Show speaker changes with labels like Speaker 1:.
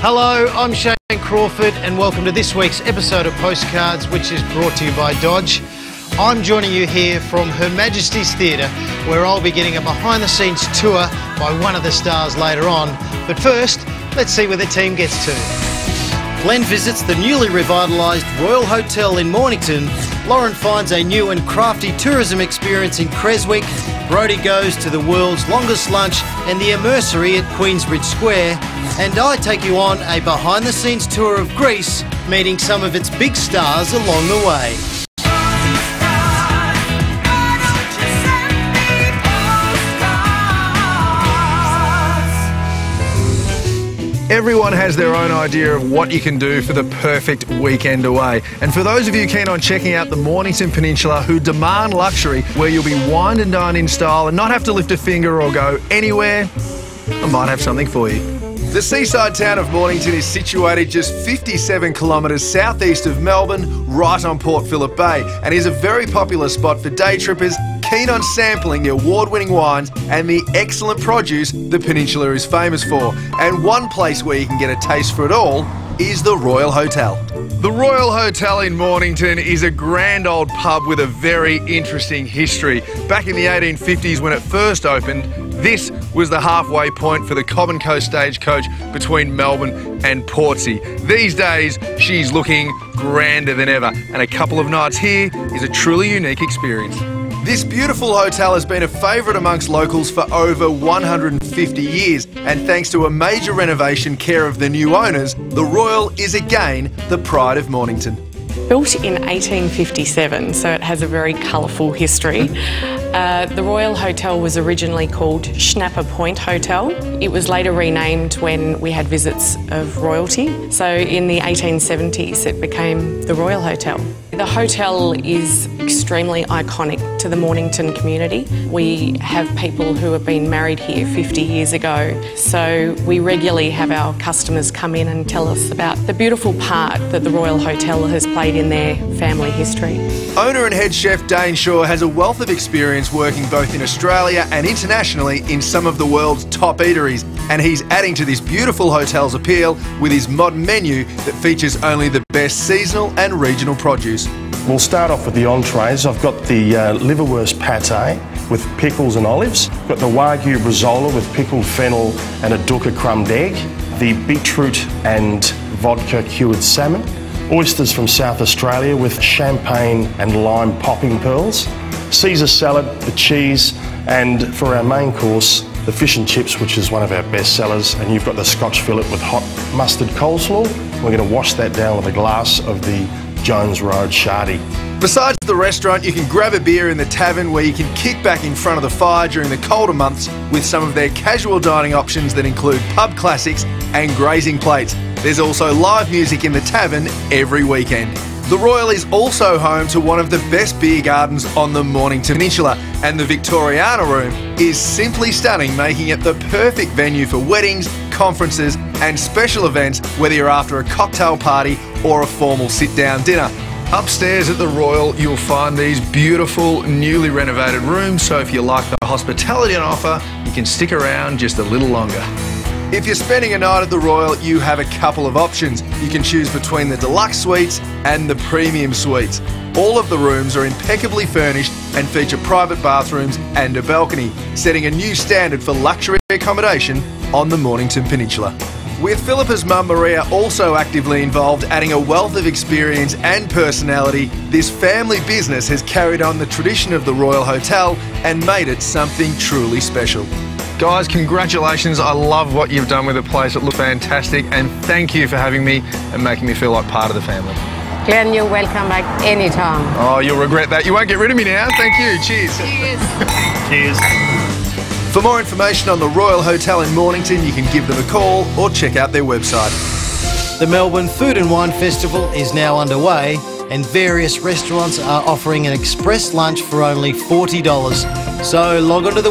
Speaker 1: Hello, I'm Shane Crawford and welcome to this week's episode of Postcards, which is brought to you by Dodge. I'm joining you here from Her Majesty's Theatre, where I'll be getting a behind-the-scenes tour by one of the stars later on. But first, let's see where the team gets to. Glenn visits the newly revitalised Royal Hotel in Mornington. Lauren finds a new and crafty tourism experience in Creswick. Brodie goes to the world's longest lunch and the Immersery at Queensbridge Square. And I take you on a behind-the-scenes tour of Greece, meeting some of its big stars along the way.
Speaker 2: Everyone has their own idea of what you can do for the perfect weekend away. And for those of you keen on checking out the Mornington Peninsula who demand luxury, where you'll be wined and dined in style and not have to lift a finger or go anywhere, I might have something for you. The seaside town of Mornington is situated just 57 kilometres southeast of Melbourne, right on Port Phillip Bay, and is a very popular spot for day trippers keen on sampling the award-winning wines and the excellent produce the peninsula is famous for. And one place where you can get a taste for it all is the Royal Hotel. The Royal Hotel in Mornington is a grand old pub with a very interesting history. Back in the 1850s when it first opened, this was the halfway point for the Common Coast stagecoach between Melbourne and Portsea. These days, she's looking grander than ever, and a couple of nights here is a truly unique experience. This beautiful hotel has been a favourite amongst locals for over 150 years, and thanks to a major renovation care of the new owners, the Royal is again the pride of Mornington.
Speaker 3: Built in 1857, so it has a very colourful history. The Royal Hotel was originally called Schnapper Point Hotel. It was later renamed when we had visits of royalty. So in the 1870s it became the Royal Hotel. The hotel is extremely iconic to the Mornington community. We have people who have been married here 50 years ago, so we regularly have our customers come in and tell us about the beautiful part that the Royal Hotel has played in their family history. Owner
Speaker 2: and head chef Dane Shaw has a wealth of experience working both in Australia and internationally in some of the world's top eateries, and he's adding to this beautiful hotel's appeal with his modern menu that features only the best seasonal and regional produce.
Speaker 4: We'll start off with the entrees. I've got the liverwurst pate with pickles and olives. I've got the Wagyu bresaola with pickled fennel and a dukkha crumbed egg. The beetroot and vodka cured salmon. Oysters from South Australia with champagne and lime popping pearls. Caesar salad, the cheese, and for our main course, the fish and chips, which is one of our best sellers. And you've got the Scotch fillet with hot mustard coleslaw. We're going to wash that down with a glass of the Jones Road Shardy.
Speaker 2: Besides the restaurant, you can grab a beer in the tavern where you can kick back in front of the fire during the colder months with some of their casual dining options that include pub classics and grazing plates. There's also live music in the tavern every weekend. The Royal is also home to one of the best beer gardens on the Mornington Peninsula, and the Victoriana Room is simply stunning, making it the perfect venue for weddings, conferences and special events, whether you're after a cocktail party or a formal sit-down dinner. Upstairs at the Royal, you'll find these beautiful, newly renovated rooms, so if you like the hospitality on offer, you can stick around just a little longer. If you're spending a night at the Royal, you have a couple of options. You can choose between the deluxe suites and the premium suites. All of the rooms are impeccably furnished and feature private bathrooms and a balcony, setting a new standard for luxury accommodation on the Mornington Peninsula. With Philippa's mum Maria also actively involved, adding a wealth of experience and personality, this family business has carried on the tradition of the Royal Hotel and made it something truly special. Guys, congratulations. I love what you've done with the place. It looks fantastic, and thank you for having me and making me feel like part of the family.
Speaker 5: Glenn, you're welcome back anytime.
Speaker 2: Oh, you'll regret that. You won't get rid of me now. Thank you. Cheers.
Speaker 5: Cheers.
Speaker 2: Cheers. For more information on the Royal Hotel in Mornington, you can give them a call or check out their website.
Speaker 1: The Melbourne Food and Wine Festival is now underway, and various restaurants are offering an express lunch for only $40. So log on to the